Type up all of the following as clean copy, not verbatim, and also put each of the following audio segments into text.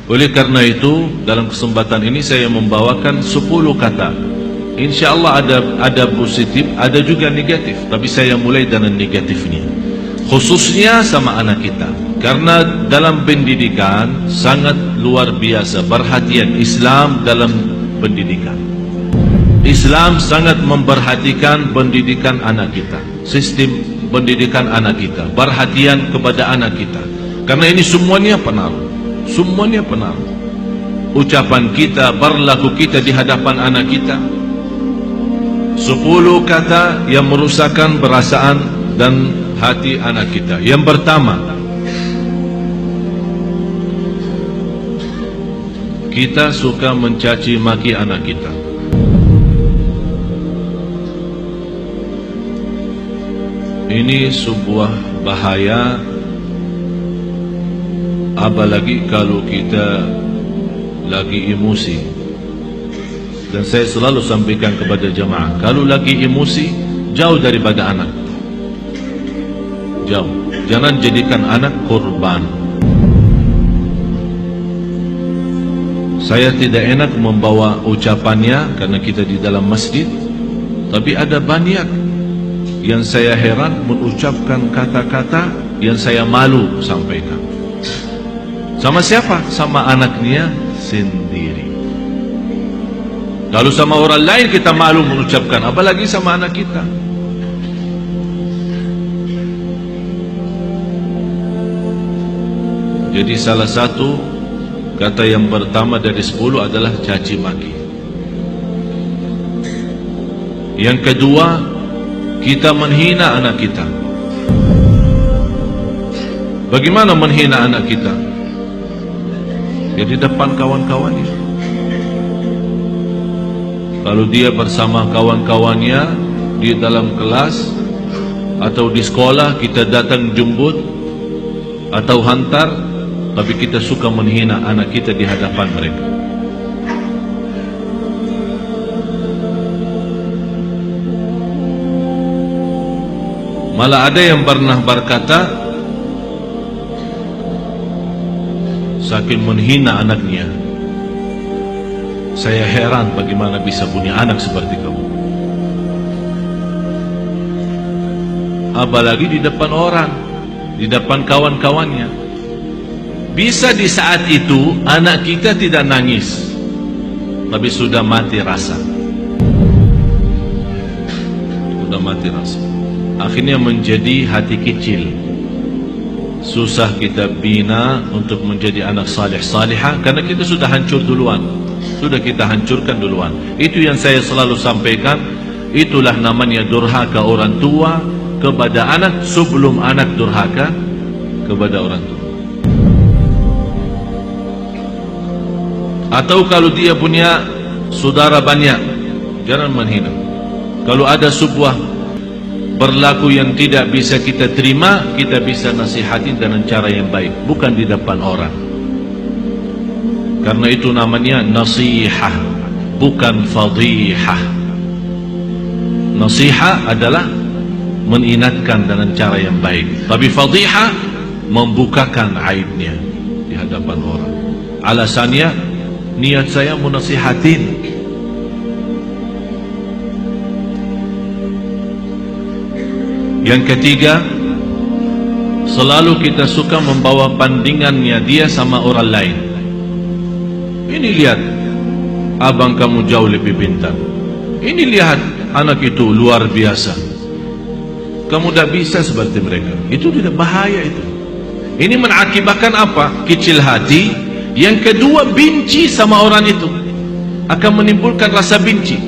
Oleh karena itu, dalam kesempatan ini saya membawakan 10 kata. Insya Allah ada positif, ada juga negatif. Tapi saya mulai dengan negatifnya, khususnya sama anak kita. Karena dalam pendidikan sangat luar biasa perhatian Islam dalam pendidikan. Islam sangat memperhatikan pendidikan anak kita, sistem pendidikan anak kita, perhatian kepada anak kita. Karena ini semuanya pengaruh. Semuanya pengaruh. Ucapan kita, berlaku kita di hadapan anak kita. 10 kata yang merusakkan perasaan dan hati anak kita. Yang pertama, kita suka mencaci maki anak kita. Ini sebuah bahaya, apalagi kalau kita lagi emosi. Dan saya selalu sampaikan kepada jemaah, kalau lagi emosi, jauh daripada anak. Jauh. Jangan jadikan anak korban. Saya tidak enak membawa ucapannya karena kita di dalam masjid, tapi ada banyak yang saya heran mengucapkan kata-kata yang saya malu sampaikan. Sama siapa? Sama anaknya sendiri. Kalau sama orang lain kita malu mengucapkan, apalagi sama anak kita. Jadi salah satu kata yang pertama dari 10 adalah caci maki. Yang kedua, kita menghina anak kita. Bagaimana menghina anak kita? Ya di depan kawan-kawannya. Kalau dia bersama kawan-kawannya di dalam kelas atau di sekolah, kita datang jemput atau hantar, tapi kita suka menghina anak kita di hadapan mereka. Malah ada yang pernah berkata, saking menghina anaknya, saya heran bagaimana bisa punya anak seperti kamu. Apalagi di depan orang, di depan kawan-kawannya. Bisa di saat itu anak kita tidak nangis, tapi sudah mati rasa. Sudah mati rasa. Akhirnya menjadi hati kecil. Susah kita bina untuk menjadi anak salih salihah karena kita sudah hancur duluan. Sudah kita hancurkan duluan. Itu yang saya selalu sampaikan. Itulah namanya durhaka orang tua kepada anak sebelum anak durhaka kepada orang tua. Atau kalau dia punya saudara banyak, jangan menghina. Kalau ada sebuah berlaku yang tidak bisa kita terima, kita bisa nasihatin dengan cara yang baik, bukan di depan orang. Karena itu namanya nasihah, bukan fadihah. Nasihah adalah mengingatkan dengan cara yang baik, tapi fadihah membukakan aibnya di hadapan orang. Alasannya, niat saya mau nasihatin. Yang ketiga, selalu kita suka membawa bandingannya dia sama orang lain. Ini lihat, abang kamu jauh lebih pintar. Ini lihat, anak itu luar biasa. Kamu tidak bisa seperti mereka. Itu tidak bahaya itu. Ini mengakibatkan apa? Kecil hati. Yang kedua, benci sama orang itu. Akan menimbulkan rasa benci.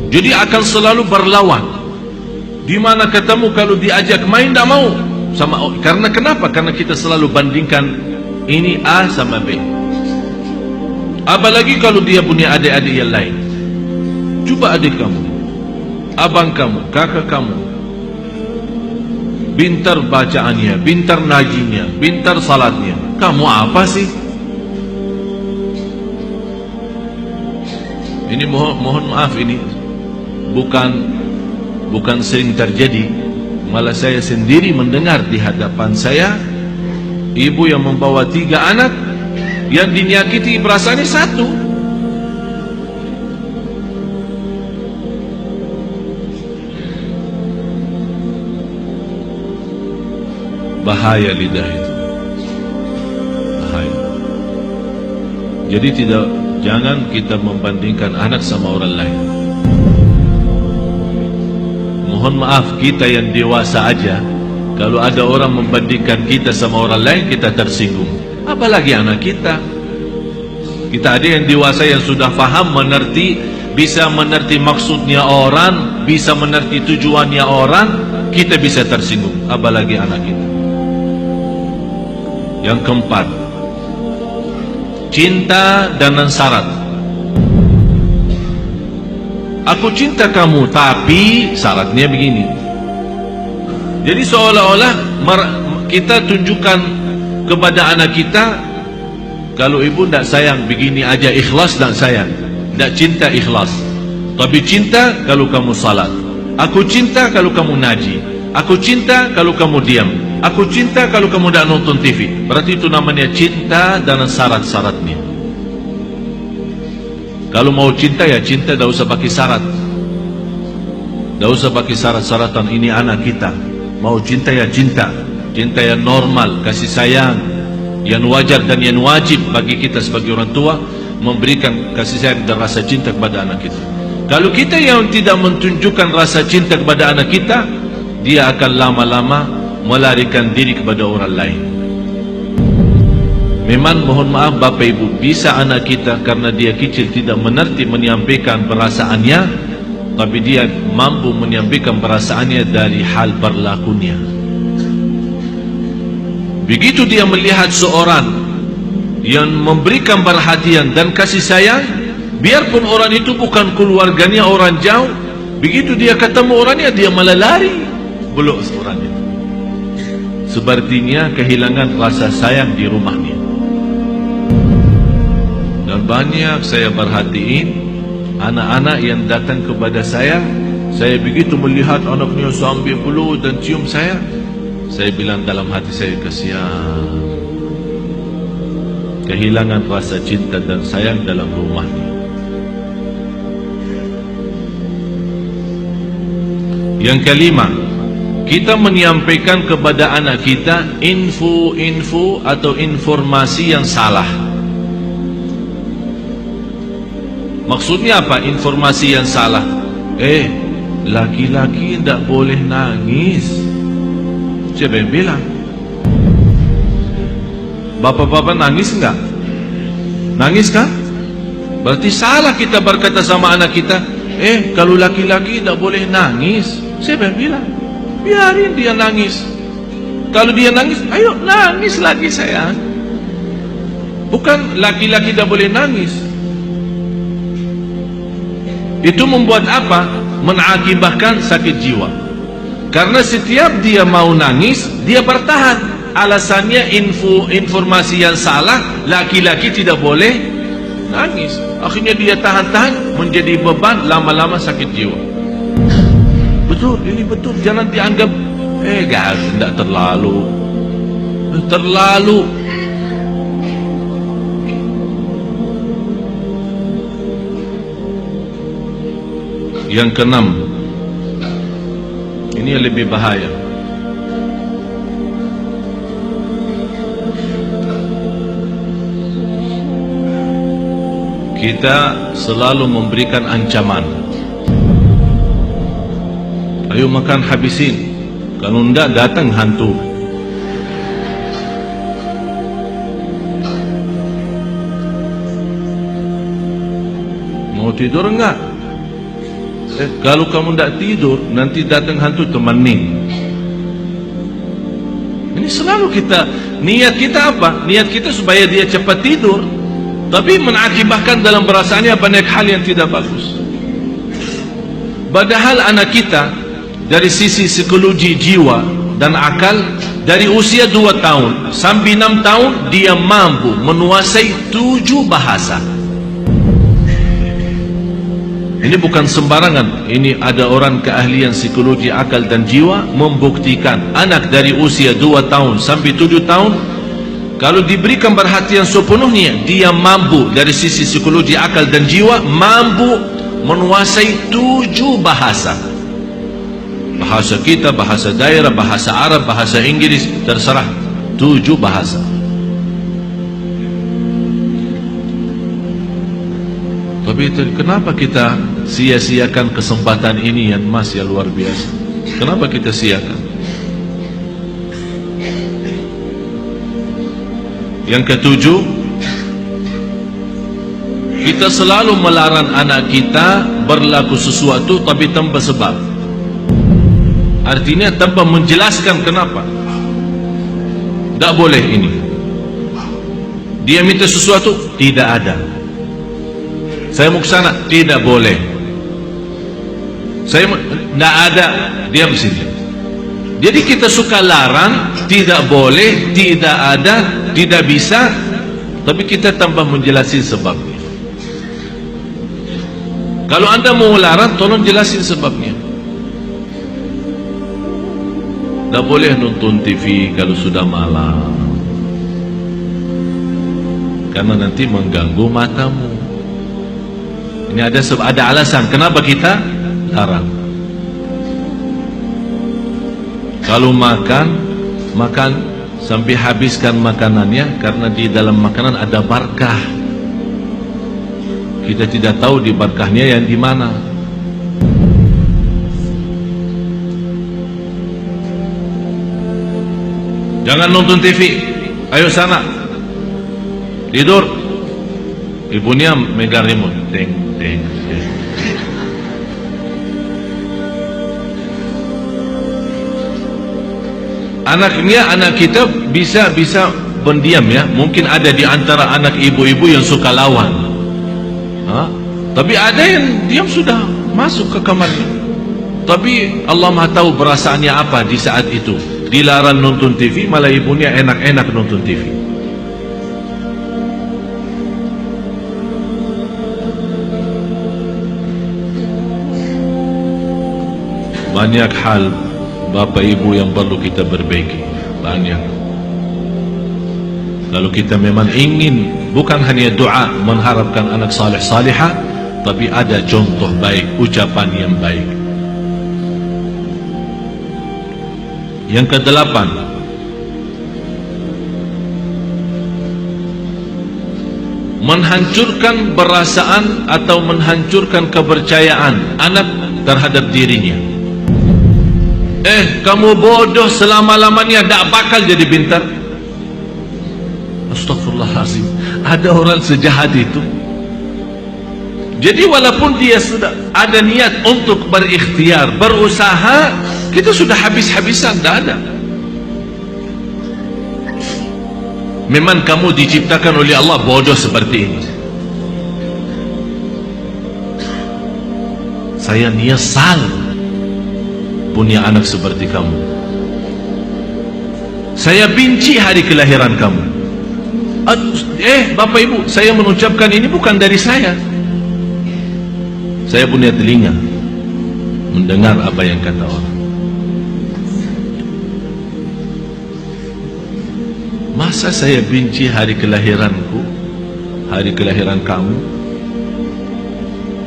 Jadi akan selalu berlawan. Di mana ketemu kalau diajak main tidak mau sama. Karena kenapa? Karena kita selalu bandingkan ini A sama B. Apalagi kalau dia punya adik-adik yang lain. Coba adik kamu, abang kamu, kakak kamu, pintar bacaannya, pintar najinya, pintar salatnya. Kamu apa sih? Ini mohon maaf, ini bukan sering terjadi, malah saya sendiri mendengar di hadapan saya ibu yang membawa 3 anak, yang dinyakiti perasaannya 1. Bahaya lidah itu, bahaya. Jadi jangan kita membandingkan anak sama orang lain. Mohon maaf, kita yang dewasa aja, kalau ada orang membandingkan kita sama orang lain, kita tersinggung. Apalagi anak kita. Kita ada yang dewasa yang sudah faham, mengerti, bisa mengerti maksudnya orang, bisa mengerti tujuannya orang, kita bisa tersinggung. Apalagi anak kita. Yang keempat, cinta dengan syarat. Aku cinta kamu, tapi syaratnya begini. Jadi seolah-olah kita tunjukkan kepada anak kita, kalau ibu tidak sayang begini aja, ikhlas tidak sayang, tidak cinta ikhlas. Tapi cinta kalau kamu salat. Aku cinta kalau kamu ngaji. Aku cinta kalau kamu diam. Aku cinta kalau kamu tidak nonton TV. Berarti itu namanya cinta dan syarat-syaratnya. Kalau mau cinta ya cinta, tidak usah pakai syarat. Tidak usah pakai syarat-syaratan. Ini anak kita. Mau cinta ya cinta. Cinta yang normal, kasih sayang, yang wajar dan yang wajib bagi kita sebagai orang tua, memberikan kasih sayang dan rasa cinta kepada anak kita. Kalau kita yang tidak menunjukkan rasa cinta kepada anak kita, dia akan lama-lama melarikan diri kepada orang lain. Memang mohon maaf Bapak Ibu, bisa anak kita karena dia kecil tidak mengerti menyampaikan perasaannya, tapi dia mampu menyampaikan perasaannya dari hal berlakunya. Begitu dia melihat seorang yang memberikan perhatian dan kasih sayang, biarpun orang itu bukan keluarganya, orang jauh, begitu dia ketemu orangnya, dia malah lari, belum orang itu. Sepertinya kehilangan rasa sayang di rumahnya. Dan banyak saya perhatiin anak-anak yang datang kepada saya begitu melihat anaknya sambil peluk dan cium saya bilang dalam hati saya, kasihan, kehilangan rasa cinta dan sayang dalam rumahnya. Yang kelima, kita menyampaikan kepada anak kita info-info atau informasi yang salah. Maksudnya apa informasi yang salah? Laki-laki tidak boleh nangis. Siapa yang bilang? Bapak-bapak nangis enggak? Nangis kan? Berarti salah kita berkata sama anak kita, kalau laki-laki tidak boleh nangis. Siapa yang bilang? Biarin dia nangis. Kalau dia nangis, ayo nangis lagi sayang. Bukan laki-laki tidak boleh nangis. Itu membuat apa? Mengakibatkan sakit jiwa. Karena setiap dia mau nangis, dia bertahan. Alasannya informasi yang salah, laki-laki tidak boleh nangis. Akhirnya dia tahan-tahan, menjadi beban, lama-lama sakit jiwa. Betul, ini betul. Jangan dianggap guys, tidak terlalu. Yang keenam, ini yang lebih bahaya. Kita selalu memberikan ancaman. Ayo makan habisin, kalau tidak datang hantu. Mau tidur enggak? Kalau kamu tidak tidur, nanti datang hantu, temenin. Ini selalu kita, niat kita apa? Niat kita supaya dia cepat tidur, tapi mengakibatkan dalam perasaannya banyak hal yang tidak bagus. Padahal anak kita dari sisi psikologi jiwa dan akal, dari usia 2 tahun sampai 6 tahun dia mampu menguasai 7 bahasa. Ini bukan sembarangan. Ini ada orang keahlian psikologi akal dan jiwa membuktikan anak dari usia 2 tahun sampai 7 tahun Kalau diberikan perhatian sepenuhnya, dia mampu dari sisi psikologi, akal dan jiwa, mampu menguasai 7 bahasa. Bahasa kita, bahasa daerah, bahasa Arab, bahasa Inggris, terserah, 7 bahasa. Tapi kenapa kita sia-siakan kesempatan ini yang masih luar biasa? Kenapa kita siakan? Yang ketujuh, kita selalu melarang anak kita berlaku sesuatu tapi tanpa sebab. Artinya tanpa menjelaskan kenapa. Tak boleh ini. Dia minta sesuatu, tidak ada. Saya mau ke sana, tidak boleh. Saya tidak ada, diam sini. Jadi kita suka larang, tidak boleh, tidak ada, tidak bisa, tapi kita tanpa menjelaskan sebabnya. Kalau anda mau larang, tolong jelasin sebabnya. Tak boleh nonton TV kalau sudah malam, karena nanti mengganggu matamu. Ini ada alasan kenapa kita larang. Kalau makan sampai habiskan makanannya, karena di dalam makanan ada barakah. Kita tidak tahu di barakahnya yang di mana. Jangan nonton TV, ayo sana tidur. Ibunya megang remote, teng teng teng. Anak kita bisa pendiam ya. Mungkin ada di antara anak ibu-ibu yang suka lawan, tapi ada yang diam sudah masuk ke kamarnya. Tapi Allah Maha tahu perasaannya apa di saat itu. Dilarang nonton TV, malah ibunya enak-enak nonton TV. Banyak hal Bapak Ibu yang perlu kita perbaiki. Banyak. Kalau kita memang ingin bukan hanya doa mengharapkan anak saleh salihah, tapi ada contoh baik, ucapan yang baik. Yang ke-8, menghancurkan perasaan atau menghancurkan kepercayaan anak terhadap dirinya. Kamu bodoh selama-lamanya, tak bakal jadi pintar. Astagfirullahaladzim, ada orang sejahat itu. Jadi walaupun dia sudah ada niat untuk berikhtiar, berusaha, kita sudah habis-habisan, tak ada. Memang kamu diciptakan oleh Allah bodoh seperti ini. Saya nyesal punya anak seperti kamu. Saya benci hari kelahiran kamu. Bapak Ibu, saya mengucapkan ini bukan dari saya. Saya punya telinga mendengar apa yang kata orang. Masa saya benci hari kelahiranku, hari kelahiran kamu?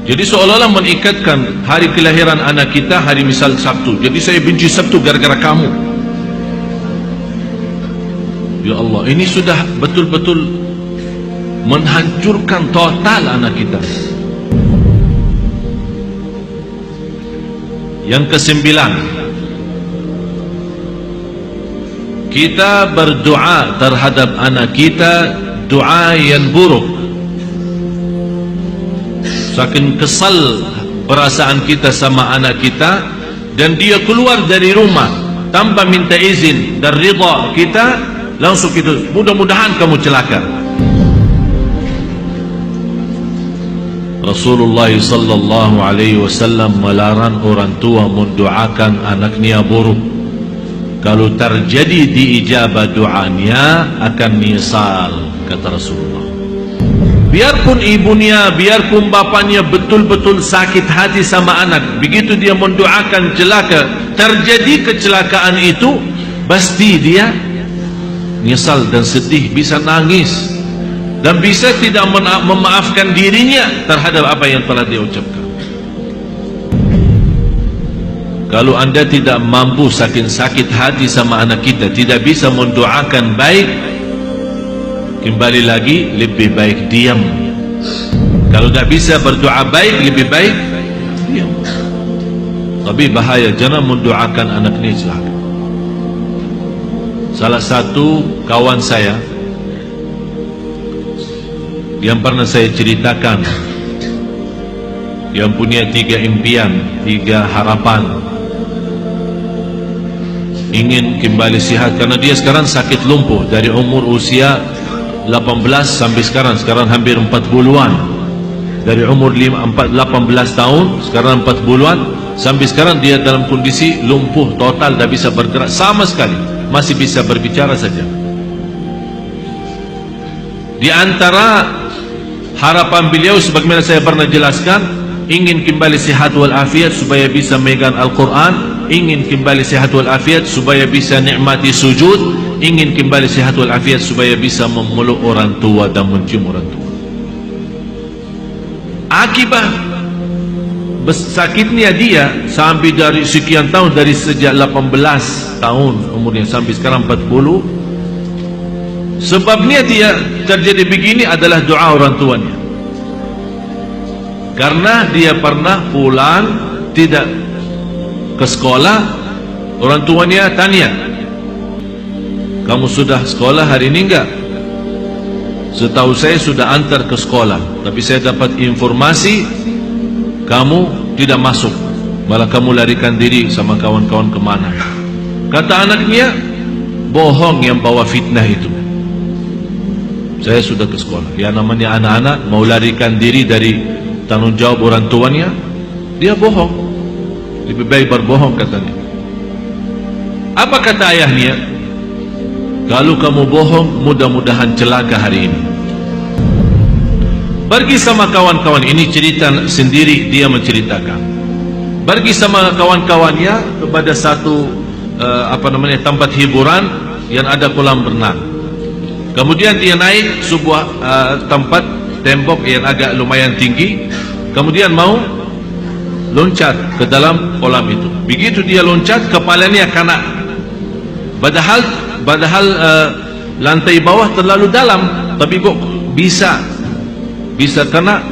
Jadi seolah-olah mengikatkan hari kelahiran anak kita hari misal Sabtu. Jadi saya benci Sabtu gara-gara kamu. Ya Allah, ini sudah betul-betul menghancurkan total anak kita. Yang ke-9, kita berdoa terhadap anak kita doa yang buruk. Saking kesal perasaan kita sama anak kita, dan dia keluar dari rumah tanpa minta izin dan ridha kita, langsung itu mudah-mudahan kamu celaka. Rasulullah sallallahu alaihi wasallam melarang orang tua mendoakan anaknya buruk. Kalau terjadi diijabah doanya akan nyesal, kata Rasulullah. Biarpun ibunya, biarpun bapaknya betul-betul sakit hati sama anak, begitu dia mendoakan celaka, terjadi kecelakaan itu, pasti dia nyesal dan sedih, bisa nangis, dan bisa tidak memaafkan dirinya terhadap apa yang telah dia ucapkan. Kalau anda tidak mampu saking sakit hati sama anak kita, tidak bisa mendoakan baik, kembali lagi lebih baik diam. Kalau tidak bisa berdoa baik, lebih baik diam. Tapi bahaya, jangan mendoakan anak ini celaka. Salah satu kawan saya yang pernah saya ceritakan, yang punya 3 impian, 3 harapan, ingin kembali sihat, karena dia sekarang sakit lumpuh dari umur usia 18 sampai sekarang hampir 40-an. Dari umur 18 tahun, sekarang 40-an, sampai sekarang dia dalam kondisi lumpuh total, tidak bisa bergerak sama sekali, masih bisa berbicara saja. Di antara harapan beliau, sebagaimana saya pernah jelaskan, ingin kembali sihat walafiat supaya bisa megang Al-Quran, ingin kembali sihat walafiat supaya bisa nikmati sujud, ingin kembali sihat walafiat supaya bisa memeluk orang tua dan mencium orang tua. Akibat sakitnya dia sampai dari sekian tahun, dari sejak 18 tahun umurnya sampai sekarang 40, sebabnya dia terjadi begini adalah doa orang tuanya. Karena dia pernah pulang tidak ke sekolah, orang tuanya tanya, kamu sudah sekolah hari ini enggak? Setahu saya sudah antar ke sekolah, tapi saya dapat informasi kamu tidak masuk, malah kamu larikan diri sama kawan-kawan kemana. Kata anaknya, bohong yang bawa fitnah itu. Saya sudah ke sekolah. Ya, namanya anak-anak mau larikan diri dari tanggung jawab orang tuanya, dia bohong. Lebih baik berbohong, katanya. Apa kata ayahnya? Kalau kamu bohong, mudah-mudahan celaka hari ini. Pergi sama kawan-kawan, ini cerita sendiri dia menceritakan. Pergi sama kawan-kawannya kepada satu tempat hiburan yang ada kolam renang. Kemudian dia naik sebuah tempat tembok yang agak lumayan tinggi. Kemudian mau loncat ke dalam kolam itu. Begitu dia loncat, kepalanya kena. Padahal lantai bawah terlalu dalam, tapi kok bisa kena.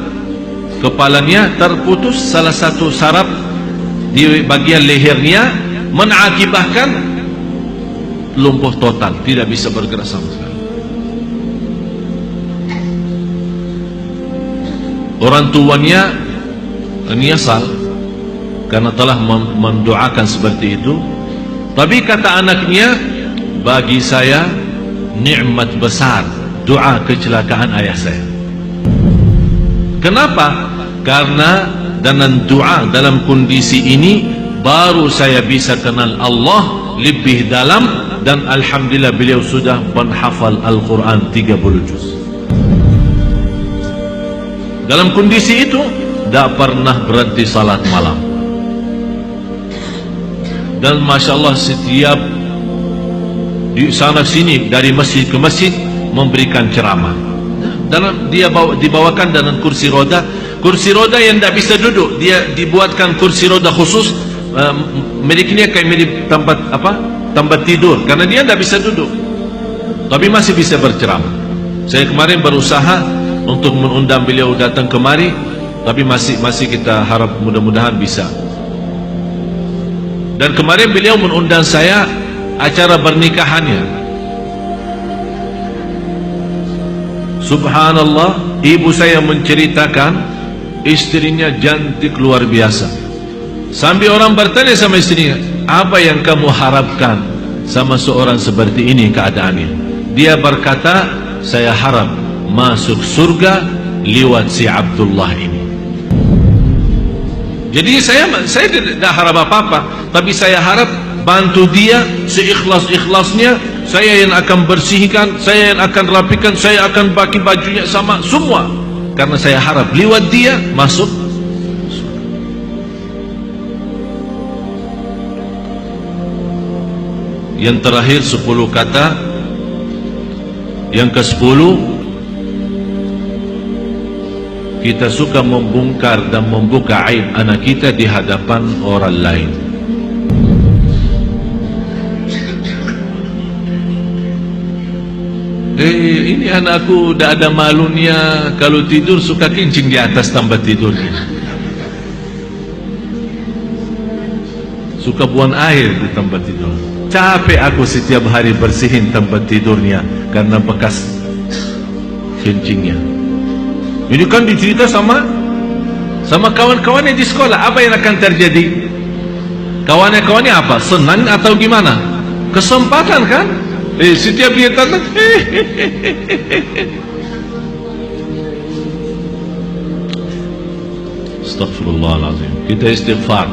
Kepalanya terputus salah satu saraf di bagian lehernya, mengakibatkan lumpuh total, tidak bisa bergerak sama sekali. Orang tuanya menyesal karena telah mendoakan seperti itu. Tapi kata anaknya, bagi saya nikmat besar doa kecelakaan ayah saya. Kenapa? Karena dengan doa dalam kondisi ini baru saya bisa kenal Allah lebih dalam, dan alhamdulillah beliau sudah menghafal Al-Quran 30 juz. Dalam kondisi itu tidak pernah berhenti salat malam. Dan Masya Allah, setiap di sana sini, dari masjid ke masjid, memberikan ceramah. Dalam dia dibawakan dengan kursi roda yang tidak bisa duduk, dia dibuatkan kursi roda khusus, miliknya kayak milik tempat tidur, karena dia tidak bisa duduk, tapi masih bisa berceramah. Saya kemarin berusaha untuk mengundang beliau datang kemari, tapi masih kita harap mudah-mudahan bisa. Dan kemarin beliau mengundang saya acara pernikahannya. Subhanallah, ibu saya menceritakan istrinya cantik luar biasa. Sampai orang bertanya sama istrinya, apa yang kamu harapkan sama seorang seperti ini keadaannya? Dia berkata, saya harap masuk surga lewat si Abdullah ini. Jadi saya tidak harap apa-apa, tapi saya harap bantu dia seikhlas-ikhlasnya. Saya yang akan bersihkan, saya yang akan rapikan, saya akan bagi bajunya sama semua, karena saya harap lewat dia masuk. Yang terakhir 10 kata Yang ke-10, kita suka membongkar dan membuka aib anak kita di hadapan orang lain. Ini anakku dah ada malunya, kalau tidur suka kencing di atas tempat tidurnya, suka buang air di tempat tidur. Capek aku setiap hari bersihin tempat tidurnya karena bekas kencingnya. Ini kan dicerita sama kawan-kawannya di sekolah. Apa yang akan terjadi? Kawan-kawannya apa? Senang atau gimana? Kesempatan kan? Setiap dia tanya, Astaghfirullahaladzim. Kita istighfar.